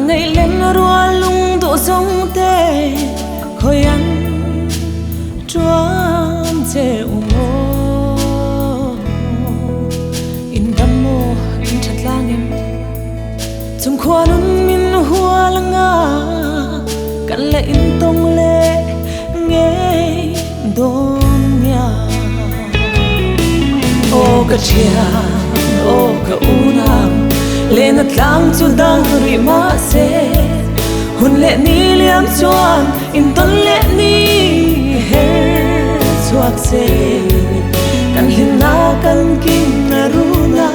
ngày lên rùa lung độ sông tê khơi ăn chuan che umo in damo in chatlangem zum khuanun min hua langa kan le in tong le nghe don nya o ka chia o ka unam lên tlang chu dang ri ma se hun le ni liam chuan in ton le ni her chuak se kan hin na kan kin na runa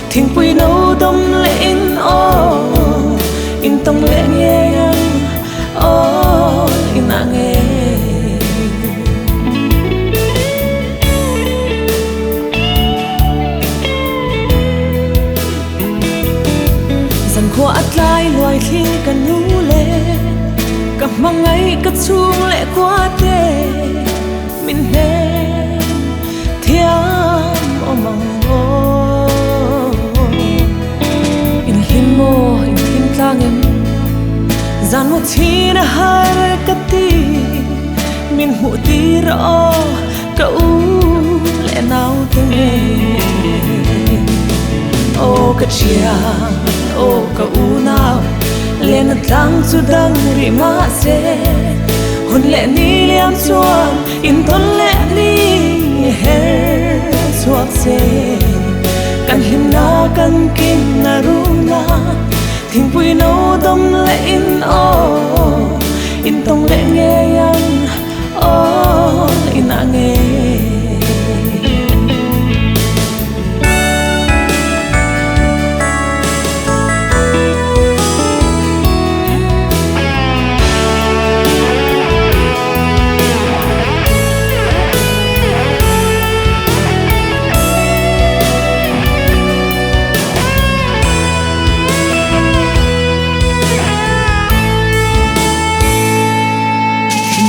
thing pui no dom le in o in tong le nge o in a nge khua atlai loài khi cần nu lệ cặp mang ngay cất chuông lệ qua tê mình nên thiam o mang o in hin tlang em gian một chi na hai cất ti mình hụ ti rõ cậu lệ nào thế o ka chia o ka unao lên tlang chu dang ri ma se hun le ni liam chuan in ton le ni her chuak se kan him na kan kin na runa thing pui no dom le in o in tong le nge yang o in a nge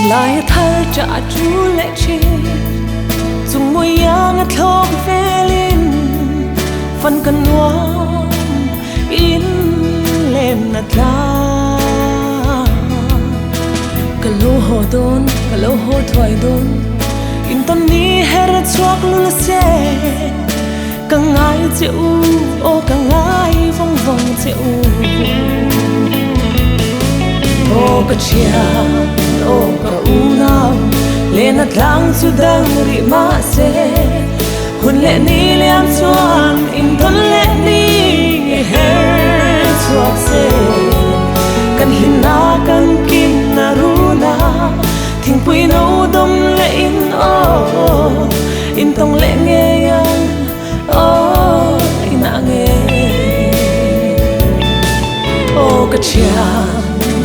lại thơ trả chú lệ chi dùng môi yang ngắt thơm phê linh phần cần ngoan in lên nát la cả lô hồ thoại đôn in tâm ni her chuak lula se càng ai chịu ô càng ai vong vong chịu ô cả chia o ka unao lên tlang chu dang ri ma se hun le ni liam chuan in ton le ni her chuak se kan hin na kan kin na runa thing pui no dom le in o in tong le nge yang o in a nge o ka chia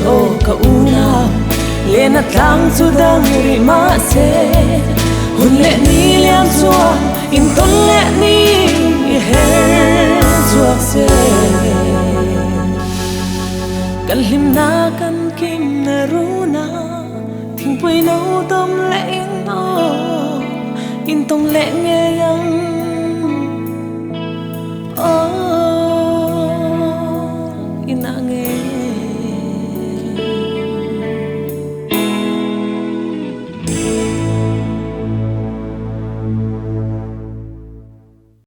o ka unao lên tlang chu dang ri ma se hun le ni liam chuan in ton le ni her chuak se kan him na kan kim na runa thing pui no dom le in o in tong le nge yang o in a nge